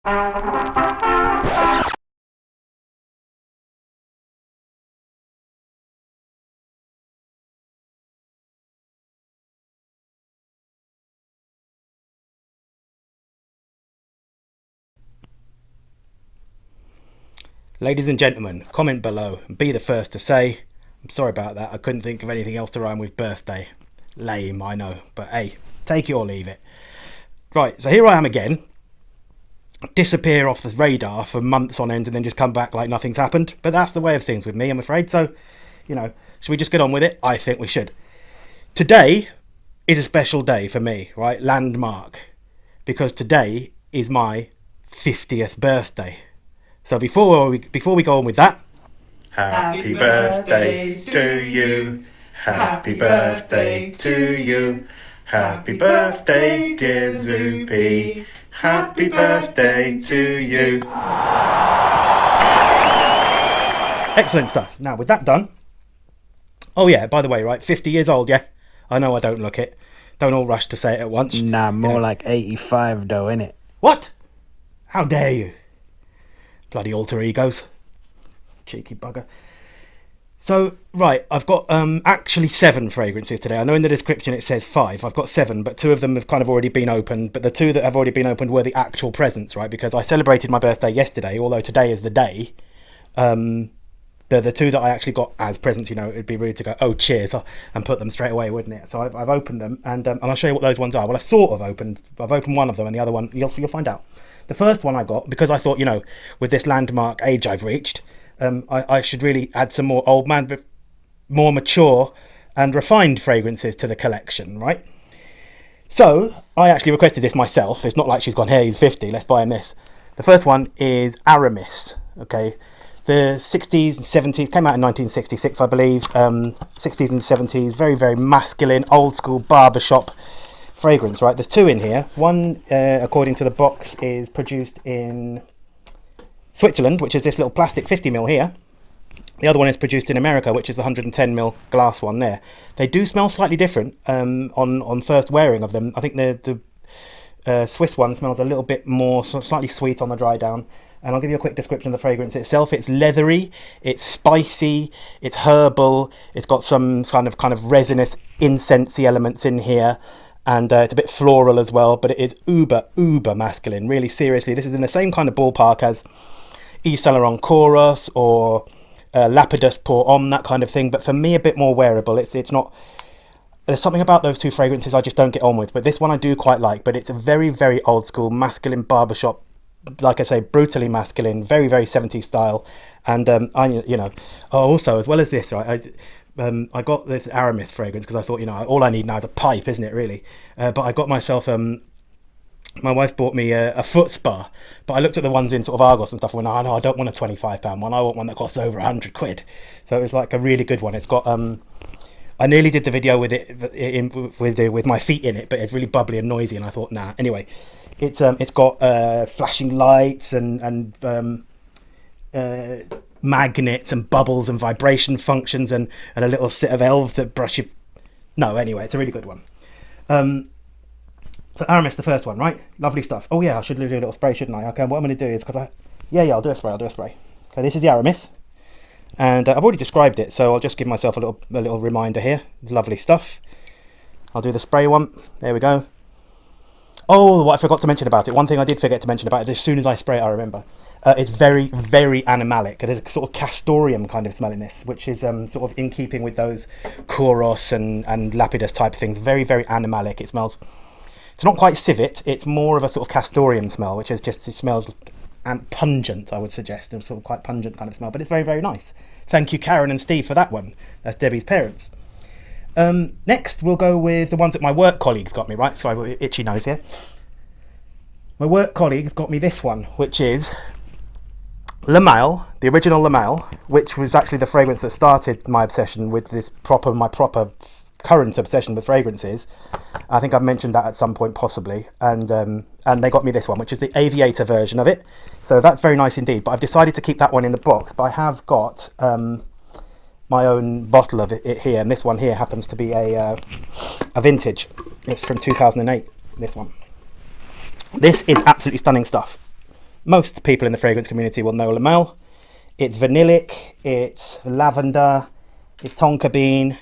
Ladies and gentlemen, comment below and be the first to say, I'm sorry about that, I couldn't think of anything else to rhyme with birthday. Lame, I know, but hey, take it or leave it. Right, so here I am again. Disappear off the radar for months on end and then just come back like nothing's happened. But that's the way of things with me, I'm afraid. So, should we just get on with it? I think we should. Today is a special day for me, right? Landmark. Because today is my 50th birthday. So before we go on with that, happy birthday to you, happy birthday to you, happy birthday dear Zoopy, happy birthday to you. Excellent stuff. Now with that done, oh yeah, by the way, right, 50 years old, yeah? I know I don't look it. Don't all rush to say it at once. Nah, more like 85 though, innit? What? How dare you? Bloody alter egos. Cheeky bugger. So, right, I've got actually 7 fragrances today. I know in the description it says 5. I've got 7, but 2 of them have kind of already been opened. But the 2 that have already been opened were the actual presents, right? Because I celebrated my birthday yesterday, although today is the day. The 2 that I actually got as presents, it'd be rude to go, oh, cheers, and put them straight away, wouldn't it? So I've opened them, and I'll show you what those ones are. Well, I've opened one of them, and the other one, you'll find out. The first one I got, because I thought, with this landmark age I've reached, I should really add some more old man, but more mature and refined fragrances to the collection, right? So I actually requested this myself. It's not like she's gone, hey, he's 50, let's buy him this. The first one is Aramis, okay? The 60s and 70s, came out in 1966, I believe. 60s and 70s, very, very masculine, old school barbershop fragrance, right? There's 2 in here. One, according to the box, is produced in Switzerland, which is this little plastic 50ml here. The other one is produced in America, which is the 110ml glass one there. They do smell slightly different on first wearing of them. I think the Swiss one smells a little bit more, slightly sweet on the dry down. And I'll give you a quick description of the fragrance itself. It's leathery, it's spicy, it's herbal, it's got some kind of resinous, incensey elements in here. And it's a bit floral as well, but it is uber masculine. Really, seriously, this is in the same kind of ballpark as Yves Saint Laurent Chorus or Lapidus Pour Homme, that kind of thing. But for me, a bit more wearable. It's not. There's something about those 2 fragrances I just don't get on with. But this one I do quite like. But it's a very, very old school masculine barbershop. Like I say, brutally masculine, very, very 70s style. And also as well as this, right. I got this Aramis fragrance because I thought, all I need now is a pipe, isn't it, really? But I got myself, my wife bought me a foot spa, but I looked at the ones in sort of Argos and stuff and went, oh, no, I don't want a £25 one. I want one that costs over £100. So it was like a really good one. It's got, I nearly did the video with it, with my feet in it, but it's really bubbly and noisy. And I thought, nah, anyway, it's got flashing lights and magnets and bubbles and vibration functions and a little set of elves that brush you. No, anyway, it's a really good one. So Aramis, the first one, right? Lovely stuff. Oh yeah, I should do a little spray, shouldn't I? Okay, what I'm going to do is, I'll do a spray. Okay, this is the Aramis, and I've already described it, so I'll just give myself a little reminder here. It's lovely stuff. I'll do the spray one. There we go. Oh, what I forgot to mention about it. One thing I did forget to mention about it. As soon as I spray it, I remember. It's very, very animalic. There's a sort of castoreum kind of smell in this, which is sort of in keeping with those Kouros and Lapidus type things. Very, very animalic. It smells. It's not quite civet. It's more of a sort of castoreum smell, which is just, it smells and pungent, I would suggest. It's sort of quite pungent kind of smell, but it's very, very nice. Thank you, Karen and Steve, for that one. That's Debbie's parents. Next, we'll go with the ones that my work colleagues got me, right? So I've got itchy nose here. My work colleagues got me this one, which is Le Male, the original Le Male, which was actually the fragrance that started my obsession with my proper current obsession with fragrances. I think I've mentioned that at some point possibly, and they got me this one, which is the Aviator version of it. So that's very nice indeed, but I've decided to keep that one in the box, but I have got my own bottle of it here, and this one here happens to be a vintage. It's from 2008, this one. This is absolutely stunning stuff. most people in the fragrance community will know Lamel. It's vanillic, it's lavender, it's tonka bean,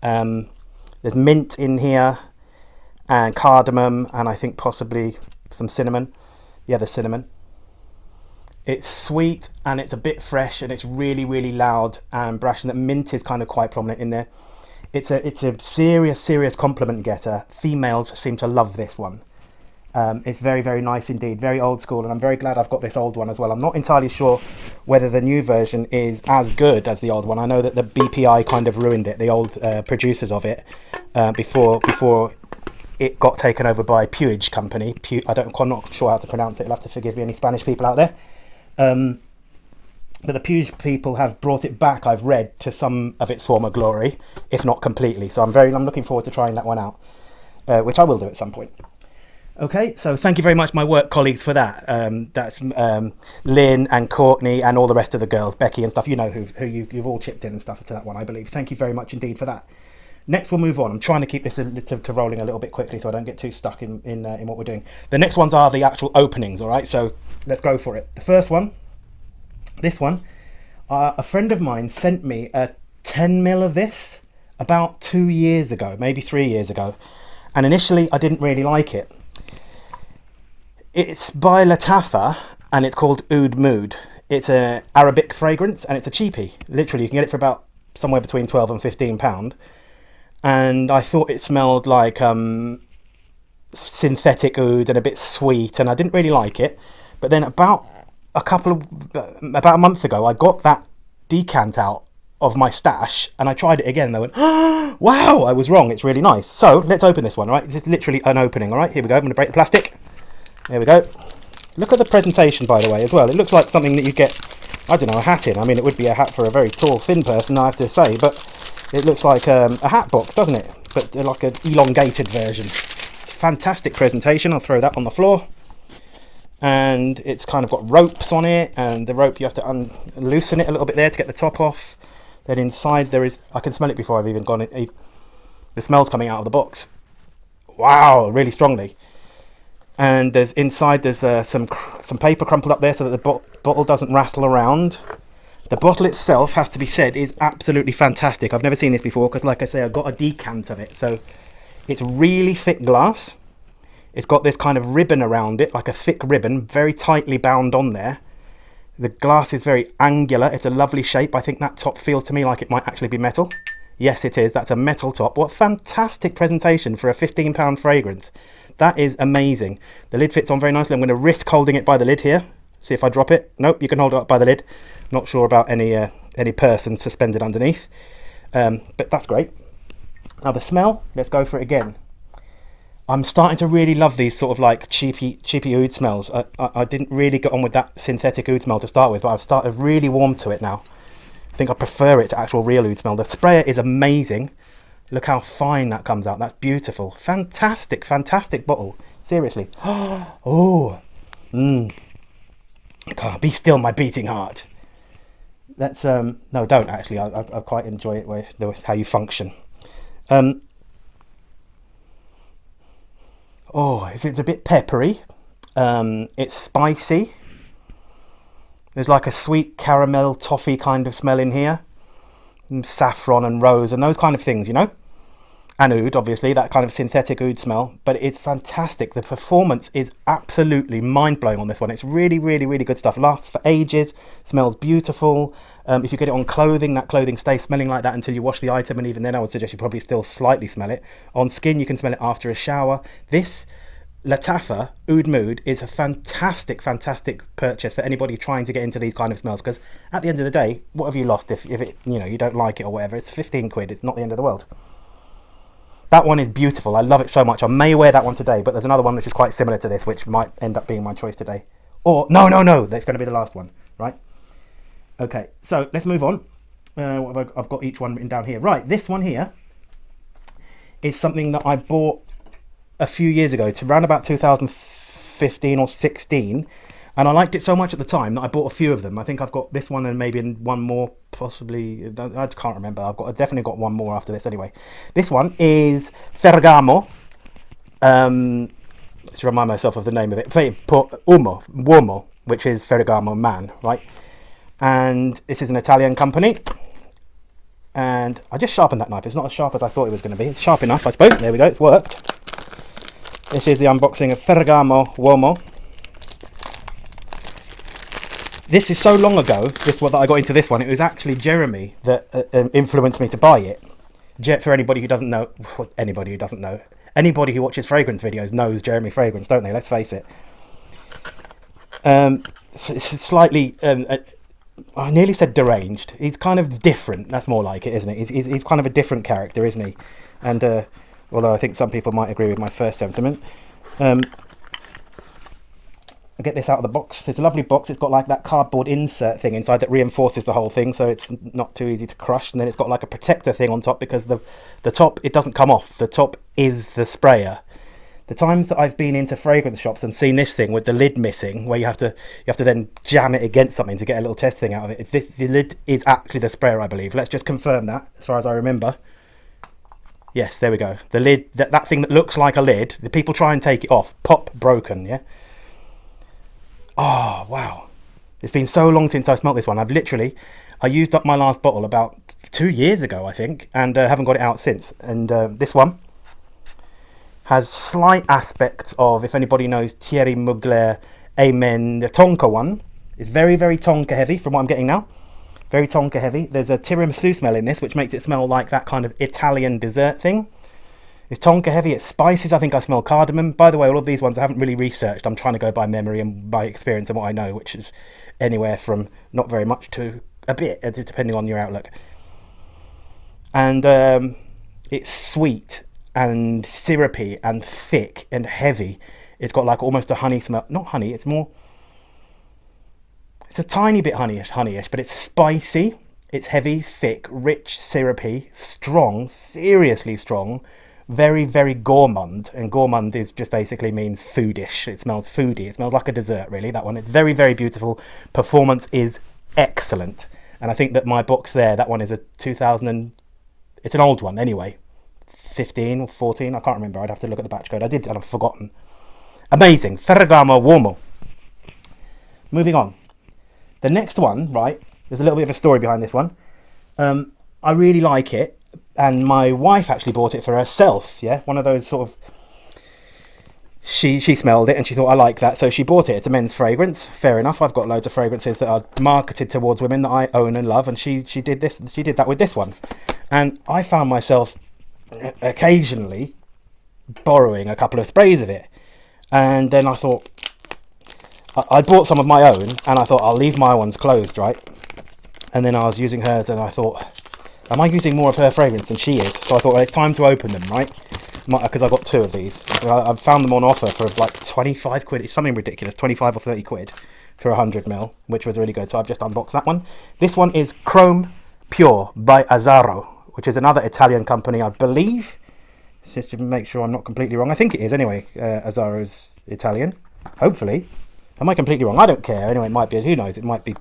there's mint in here, and cardamom, and I think possibly some cinnamon. Yeah, there's cinnamon. It's sweet, and it's a bit fresh, and it's really, really loud and brash, and the mint is kind of quite prominent in there. It's a serious compliment getter. Females seem to love this one. It's very, very nice indeed, very old school, and I'm very glad I've got this old one as well. I'm not entirely sure whether the new version is as good as the old one. I know that the BPI kind of ruined it, the old producers of it, before it got taken over by Puig Company. I'm not sure how to pronounce it. You'll have to forgive me, any Spanish people out there. But the Puig people have brought it back, I've read, to some of its former glory, if not completely. So I'm looking forward to trying that one out, which I will do at some point. Okay, so thank you very much, my work colleagues, for that. That's Lynn and Courtney and all the rest of the girls, Becky and stuff. You know who you've all chipped in and stuff to that one, I believe. Thank you very much indeed for that. Next, we'll move on. I'm trying to keep this to rolling a little bit quickly so I don't get too stuck in what we're doing. The next ones are the actual openings, all right? So let's go for it. The first one, this one, a friend of mine sent me a 10ml of this about 2 years ago, maybe 3 years ago. And initially, I didn't really like it. It's by Latafa, and it's called Oud Mood. It's an Arabic fragrance, and it's a cheapie. Literally, you can get it for about somewhere between £12 and £15. And I thought it smelled like synthetic oud and a bit sweet, and I didn't really like it. But then about a month ago, I got that decant out of my stash, and I tried it again, and I went, oh, wow, I was wrong. It's really nice. So let's open this one, all right? This is literally an opening, all right? Here we go. I'm going to break the plastic. There we go. Look at the presentation, by the way, as well. It looks like something that you get, I don't know, a hat in. I mean, it would be a hat for a very tall, thin person, I have to say, but it looks like a hat box, doesn't it? But like an elongated version. It's a fantastic presentation. I'll throw that on the floor. And it's kind of got ropes on it, and the rope, you have to loosen it a little bit there to get the top off. Then inside there is, I can smell it before I've even gone in. The smell's coming out of the box. Wow, really strongly. And there's some paper crumpled up there so that the bottle doesn't rattle around. The bottle itself, has to be said, is absolutely fantastic. I've never seen this before because, like I say, I've got a decant of it. So it's really thick glass. It's got this kind of ribbon around it, like a thick ribbon, very tightly bound on there. The glass is very angular. It's a lovely shape. I think that top feels to me like it might actually be metal. Yes, it is. That's a metal top. What fantastic presentation for a £15 fragrance. That is amazing. The lid fits on very nicely. I'm going to risk holding it by the lid here. See if I drop it. Nope, you can hold it up by the lid. Not sure about any person suspended underneath. But that's great. Now the smell, let's go for it again. I'm starting to really love these sort of like cheapy oud smells. I didn't really get on with that synthetic oud smell to start with, but I've started really warm to it now. I think I prefer it to actual real oud smell. The sprayer is amazing. Look how fine that comes out. That's beautiful. Fantastic, fantastic bottle. Seriously. Oh. God, be still, my beating heart. That's no, don't actually. I quite enjoy it how you function. Oh, it's a bit peppery. It's spicy. There's like a sweet caramel toffee kind of smell in here. And saffron and rose and those kind of things, you know. And oud, obviously, that kind of synthetic oud smell. But it's fantastic. The performance is absolutely mind-blowing on this one. It's really, really, really good stuff. Lasts for ages. Smells beautiful. If you get it on clothing, that clothing stays smelling like that until you wash the item. And even then, I would suggest you probably still slightly smell it. On skin, you can smell it after a shower. This Latafa Oud Mood is a fantastic, fantastic purchase for anybody trying to get into these kind of smells. Because at the end of the day, what have you lost if it, you don't like it or whatever? It's 15 quid. It's not the end of the world. That one is beautiful. I love it so much. I may wear that one today, but there's another one which is quite similar to this, which might end up being my choice today. Or, no, that's going to be the last one, right? Okay, so let's move on. I've got each one written down here. Right, this one here is something that I bought a few years ago, to around about 2015 or 16. And I liked it so much at the time that I bought a few of them. I think I've got this one and maybe one more, possibly. I can't remember. I've definitely got one more after this anyway. This one is Fergamo. Let's remind myself of the name of it. Uomo. which is Fergamo man, right? And this is an Italian company. And I just sharpened that knife. It's not as sharp as I thought it was going to be. It's sharp enough, I suppose. There we go. It's worked. This is the unboxing of Fergamo Uomo. This is so long ago, this one that I got into this one. It was actually Jeremy that influenced me to buy it. For anybody who doesn't know, anybody who watches fragrance videos knows Jeremy Fragrance, don't they? Let's face it. It's slightly, I nearly said deranged. He's kind of different. That's more like it, isn't it? He's kind of a different character, isn't he? And although I think some people might agree with my first sentiment. I'll get this out of the box. It's a lovely box. It's got like that cardboard insert thing inside that reinforces the whole thing, so it's not too easy to crush. And then it's got like a protector thing on top, because the top, it doesn't come off. The top is the sprayer. The times that I've been into fragrance shops and seen this thing with the lid missing, where you have to then jam it against something to get a little test thing out of it. The lid is actually the sprayer, I believe. Let's just confirm that, as far as I remember. Yes, there we go. The lid, that thing that looks like a lid, the people try and take it off. Pop, broken, yeah? Oh, wow. It's been so long since I smelt this one. I used up my last bottle about 2 years ago, I think, and haven't got it out since. And this one has slight aspects of, if anybody knows Thierry Mugler, Amen, the Tonka one. It's very, very Tonka heavy from what I'm getting now. Very Tonka heavy. There's a tiramisu smell in this, which makes it smell like that kind of Italian dessert thing. It's Tonka heavy, it's spices. I think I smell cardamom. By the way, all of these ones I haven't really researched. I'm trying to go by memory and by experience and what I know, which is anywhere from not very much to a bit, depending on your outlook. And it's sweet and syrupy and thick and heavy. It's got like almost a honey smell. Not honey, it's a tiny bit honeyish, but it's spicy. It's heavy, thick, rich, syrupy, strong, seriously strong. Very, very gourmand, and gourmand is just basically means foodish. It smells foody. It smells like a dessert, really, that one. It's very, very beautiful. Performance is excellent. And I think that my box there, that one is a 2000, it's an old one anyway. 15 or 14, I can't remember. I'd have to look at the batch code. I did, and I've forgotten. Amazing. Fergamo Uomo. Moving on. The next one, right, there's a little bit of a story behind this one. I really like it. And my wife actually bought it for herself, yeah? One of those sort of... She smelled it and she thought, I like that, so she bought it. It's a men's fragrance. Fair enough. I've got loads of fragrances that are marketed towards women that I own and love, and she did that with this one. And I found myself occasionally borrowing a couple of sprays of it. And then I thought... I bought some of my own, and I thought, I'll leave my ones closed, right? And then I was using hers, and I thought... Am I using more of her fragrance than she is? So I thought, well, it's time to open them, right? Because I got 2 of these. I've found them on offer for like 25 quid. It's something ridiculous, 25 or 30 quid for 100ml, which was really good. So I've just unboxed that one. This one is Chrome Pure by Azzaro, which is another Italian company, I believe. Just to make sure I'm not completely wrong. I think it is anyway. Azzaro's Italian. Hopefully. Am I completely wrong? I don't care. Anyway, it might be. Who knows? It might be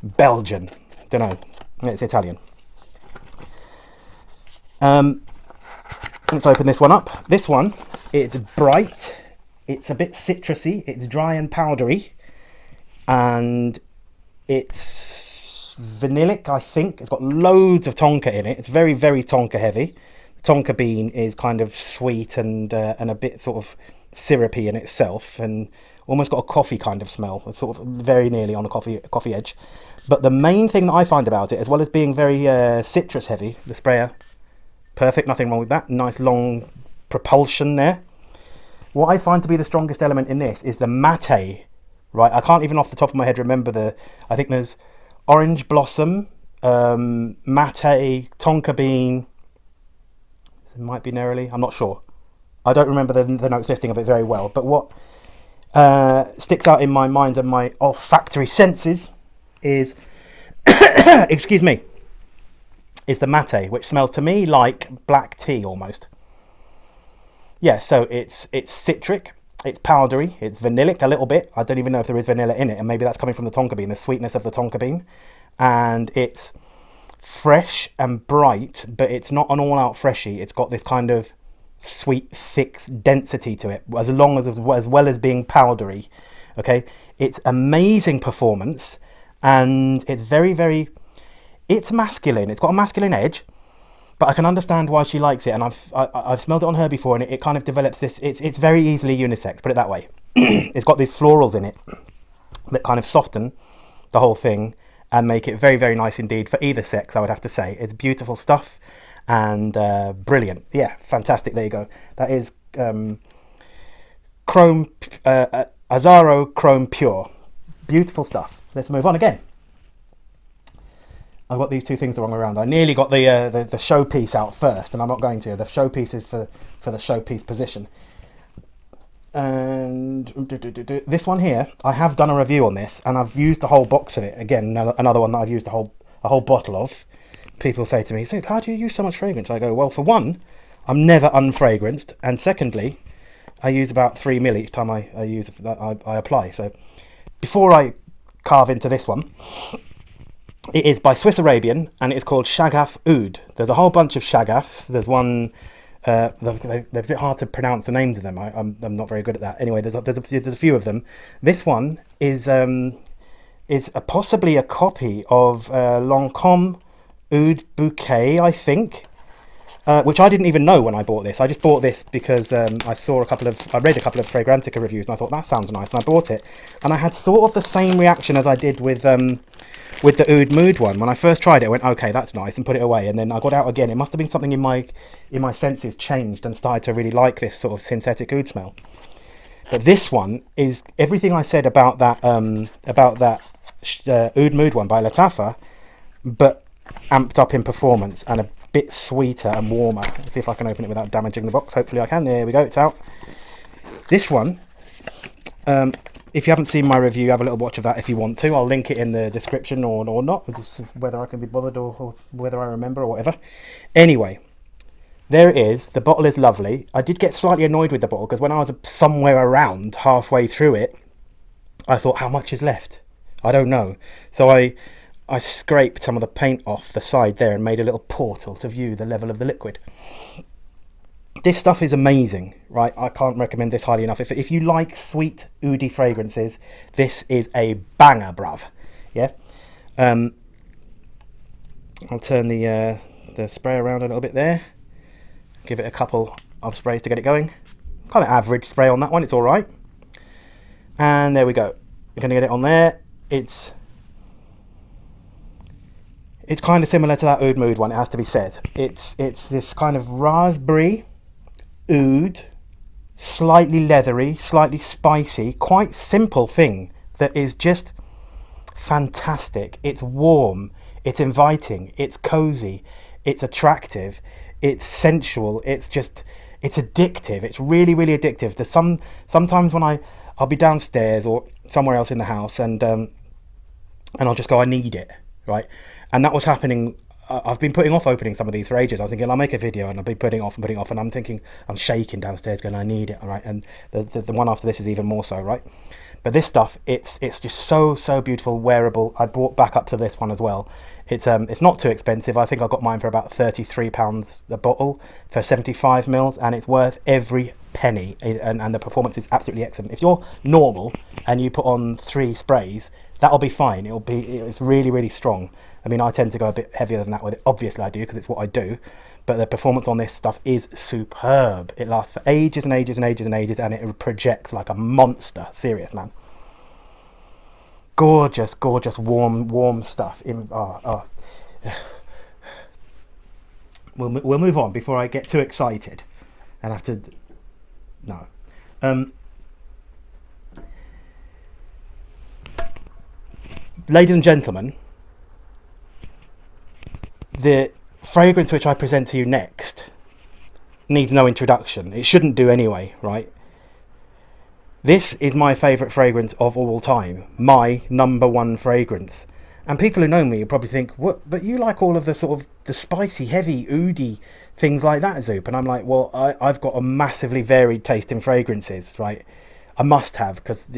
Belgian. Don't know. It's Italian. Let's open this one up. This one, it's bright, it's a bit citrusy, it's dry and powdery, and it's vanillic, I think. It's got loads of tonka in it. It's very, very tonka heavy. The tonka bean is kind of sweet and a bit sort of syrupy in itself, and almost got a coffee kind of smell. It's sort of very nearly on a coffee edge. But the main thing that I find about it, as well as being very citrus heavy, the sprayer, perfect, nothing wrong with that. Nice long propulsion there. What I find to be the strongest element in this is the mate, right? I can't even off the top of my head remember I think there's orange blossom, mate, tonka bean. It might be neroli, I'm not sure. I don't remember the notes listing of it very well. But what sticks out in my mind and my olfactory senses is, excuse me, is the mate, which smells to me like black tea almost. Yeah, so it's citric, it's powdery, it's vanillic a little bit. I don't even know if there is vanilla in it, and maybe that's coming from the tonka bean, the sweetness of the tonka bean. And it's fresh and bright, but it's not an all-out freshy. It's got this kind of sweet, thick density to it, as well as being powdery. Okay, It's amazing performance, and it's very, very, it's masculine. It's got a masculine edge, but I can understand why she likes it. And I've smelled it on her before, and it kind of develops this. It's very easily unisex. Put it that way. It's got these florals in it that kind of soften the whole thing and make it very, very nice indeed for either sex. I would have to say it's beautiful stuff and brilliant. Yeah, fantastic. There you go. That is Chrome Azaro Chrome Pure. Beautiful stuff. Let's move on again. I've got these two things the wrong way around. I nearly got the showpiece out first, and I'm not going to. The showpiece is for the showpiece position. And this one here, I have done a review on this, and I've used the whole box of it. Again, another one that I've used a whole bottle of. People say to me, "So how do you use so much fragrance?" I go, well, for one, I'm never unfragranced, and secondly, I use about 3 ml each time I apply. So before I carve into this one, it is by Swiss Arabian, and it's called Shagaf Oud. There's a whole bunch of Shaghafs. There's one. They're a bit hard to pronounce the names of them. I'm not very good at that. Anyway, there's a few of them. This one is possibly a copy of Lancôme Oud Bouquet, I think, which I didn't even know when I bought this. I just bought this because I read a couple of Fragrantica reviews, and I thought that sounds nice, and I bought it. And I had sort of the same reaction as I did with the Oud Mood one. When I first tried it, I went, okay, that's nice, and put it away. And then I got out again. It must have been something in my senses changed and started to really like this sort of synthetic oud smell. But this one is everything I said about that Oud Mood one by Lattafa, but amped up in performance and a bit sweeter and warmer. Let's see if I can open it without damaging the box. Hopefully I can. There we go. It's out. This one. If you haven't seen my review, have a little watch of that if you want to. I'll link it in the description or not, just whether I can be bothered or whether I remember or whatever. Anyway, there it is. The bottle is lovely. I did get slightly annoyed with the bottle because when I was somewhere around halfway through it, I thought, how much is left? I don't know. So I scraped some of the paint off the side there and made a little portal to view the level of the liquid. This stuff is amazing, right? I can't recommend this highly enough. If you like sweet, oody fragrances, this is a banger, bruv. Yeah. I'll turn the spray around a little bit there. Give it a couple of sprays to get it going. Kind of average spray on that one. It's all right. And there we go. We're going to get it on there. It's kind of similar to that Oud Mood one, it has to be said. It's this kind of raspberry oud, slightly leathery, slightly spicy, quite simple thing that is just fantastic. It's warm, it's inviting, it's cozy, it's attractive, it's sensual, it's addictive. It's really, really addictive. There's sometimes when I'll be downstairs or somewhere else in the house and I'll just go, I need it, right? And that was happening. I've been putting off opening some of these for ages. I was thinking I'll make a video, and I'll be putting off, and I'm thinking I'm shaking downstairs going, I need it, all right? And the one after this is even more so, right? But this stuff, it's just so beautiful, wearable. I bought back up to this one as well. It's not too expensive. I think I got mine for about £33 a bottle for 75 mils, and it's worth every penny. And the performance is absolutely excellent. If you're normal and you put on 3 sprays, that'll be fine. It's really, really strong. I mean, I tend to go a bit heavier than that with it. Obviously I do, because it's what I do. But the performance on this stuff is superb. It lasts for ages and ages and ages and ages, and it projects like a monster. Serious, man. Gorgeous, gorgeous, warm stuff. We'll move on before I get too excited and have to... No. Ladies and gentlemen, the fragrance which I present to you next needs no introduction. It shouldn't do anyway, right? This is my favourite fragrance of all time. My #1 fragrance. And people who know me probably think, what? But you like all of the sort of the spicy, heavy, oody things like that, Zoop. And I'm like, well, I've got a massively varied taste in fragrances, right? I must have, because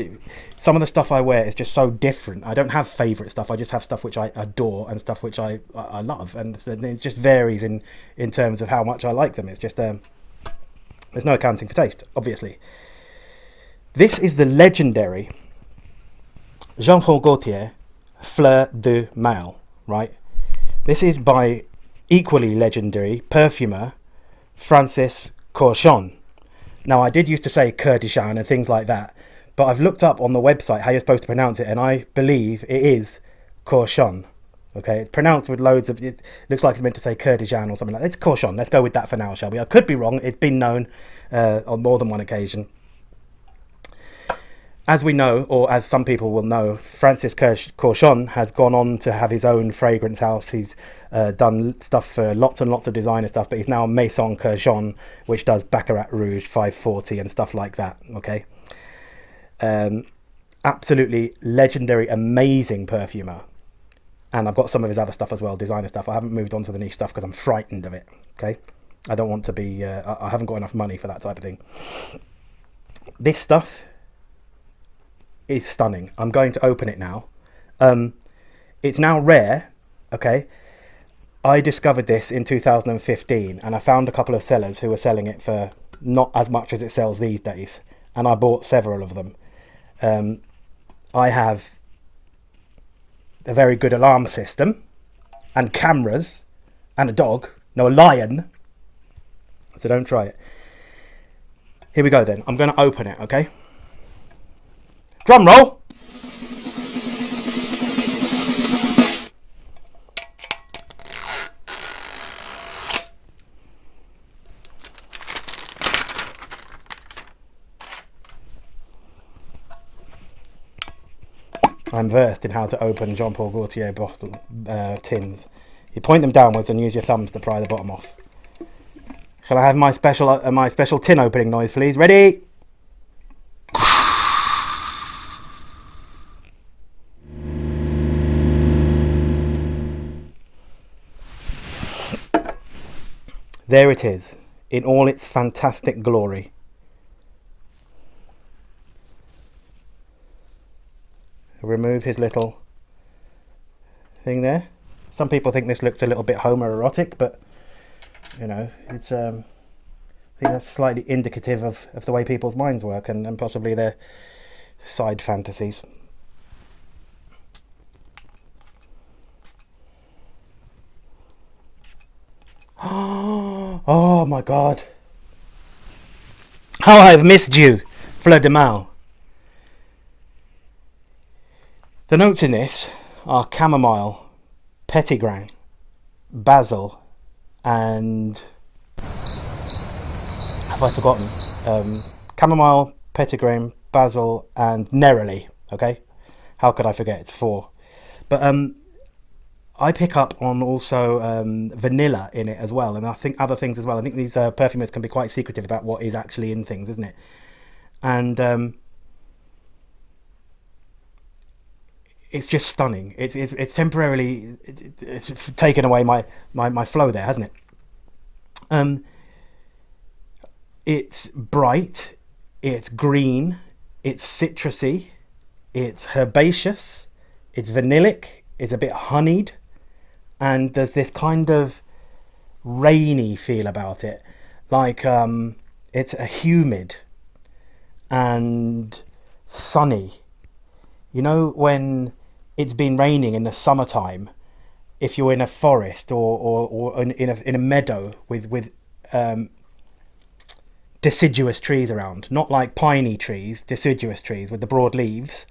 some of the stuff I wear is just so different. I don't have favourite stuff. I just have stuff which I adore and stuff which I love. And it just varies in terms of how much I like them. It's just, there's no accounting for taste, obviously. This is the legendary Jean-Paul Gaultier, Fleur de Mayo, right? This is by equally legendary perfumer Francis Corchon. Now, I did used to say Kurdistan and things like that, but I've looked up on the website how you're supposed to pronounce it, and I believe it is Corchon. Okay, it's pronounced with loads of... It looks like it's meant to say Kurdistan or something like that. It's Corchon. Let's go with that for now, shall we? I could be wrong. It's been known on more than one occasion. As we know, or as some people will know, Francis Corchon has gone on to have his own fragrance house. He's done stuff for lots and lots of designer stuff, but he's now Maison Corchon, which does Baccarat Rouge 540 and stuff like that. Okay, absolutely legendary, amazing perfumer. And I've got some of his other stuff as well, designer stuff. I haven't moved on to the niche stuff because I'm frightened of it. Okay, I don't want to be. I haven't got enough money for that type of thing. This stuff is stunning. I'm going to open it now. It's now rare. Okay, I discovered this in 2015, and I found a couple of sellers who were selling it for not as much as it sells these days, and I bought several of them. I have a very good alarm system and cameras and a dog, no, a lion, so don't try it. Here we go then. I'm going to open it. Okay, drum roll. I'm versed in how to open Jean-Paul Gaultier bottle tins. You point them downwards and use your thumbs to pry the bottom off. Shall I have my special tin opening noise, please? Ready? There it is, in all its fantastic glory. Remove his little thing there. Some people think this looks a little bit homoerotic, but you know, it's I think that's slightly indicative of the way people's minds work and possibly their side fantasies. Oh my God, how I've missed you, Fleur de Mayo. The notes in this are chamomile, petitgrain, basil, and have I forgotten? Chamomile, petitgrain, basil, and neroli. Okay, how could I forget? It's 4. But I pick up on also vanilla in it as well, and I think other things as well. I think these perfumers can be quite secretive about what is actually in things, isn't it? And it's just stunning. It's temporarily it's taken away my flow there, hasn't it? It's bright, it's green, it's citrusy, it's herbaceous, it's vanillic, it's a bit honeyed, and there's this kind of rainy feel about it, like it's a humid and sunny. You know, when it's been raining in the summertime, if you're in a forest or in a meadow with deciduous trees around, not like piney trees, deciduous trees with the broad leaves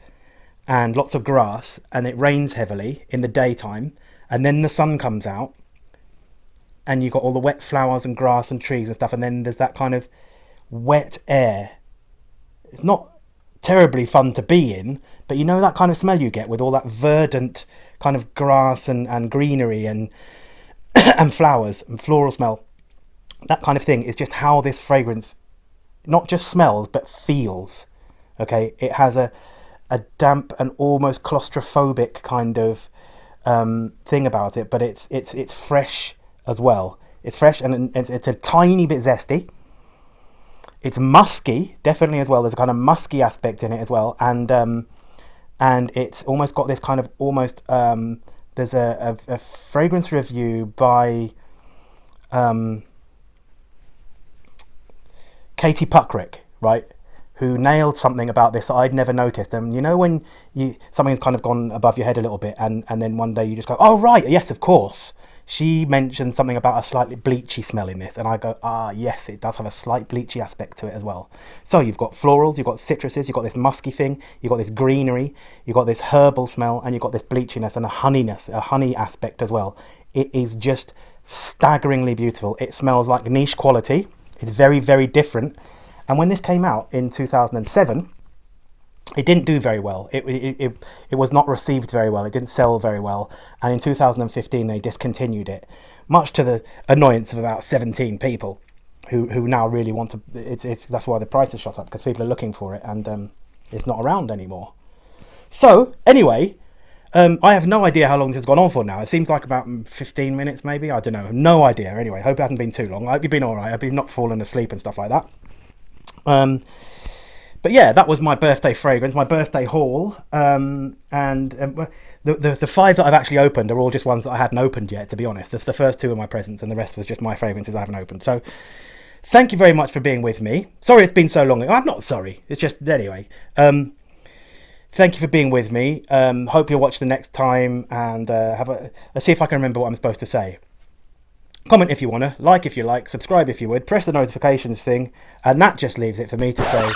and lots of grass, and it rains heavily in the daytime, and then the sun comes out and you've got all the wet flowers and grass and trees and stuff, and then there's that kind of wet air. It's not terribly fun to be in, but you know that kind of smell you get with all that verdant kind of grass and greenery and and flowers and floral smell. That kind of thing is just how this fragrance not just smells but feels. Okay, it has a damp and almost claustrophobic kind of thing about it, but it's fresh as well. It's fresh and it's a tiny bit zesty. It's musky, definitely as well. There's a kind of musky aspect in it as well, and it's almost got this kind of almost. There's a fragrance review by Katie Puckrick, right, who nailed something about this that I'd never noticed. And you know when something's kind of gone above your head a little bit, and then one day you just go, oh right, yes, of course. She mentioned something about a slightly bleachy smell in this, and I go, yes, it does have a slight bleachy aspect to it as well. So you've got florals, you've got citruses, you've got this musky thing, you've got this greenery, you've got this herbal smell, and you've got this bleachiness and a honey aspect as well. It is just staggeringly beautiful. It smells like niche quality. It's very, very different. And when this came out in 2007, it didn't do very well. It was not received very well. It didn't sell very well. And in 2015, they discontinued it, much to the annoyance of about 17 people who now really want to. That's why the price has shot up, because people are looking for it, and it's not around anymore. So anyway, I have no idea how long this has gone on for now. It seems like about 15 minutes, maybe. I don't know. No idea. Anyway, hope it hasn't been too long. I hope you've been all right. I hope you've not fallen asleep and stuff like that. But yeah, that was my birthday fragrance, my birthday haul. The 5 that I've actually opened are all just ones that I hadn't opened yet, to be honest. The first 2 are my presents, and the rest was just my fragrances I haven't opened. So thank you very much for being with me. Sorry it's been so long. I'm not sorry. It's just, anyway. Thank you for being with me. Hope you'll watch the next time, and let's see if I can remember what I'm supposed to say. Comment if you want to, like if you like, subscribe if you would, press the notifications thing, and that just leaves it for me to say...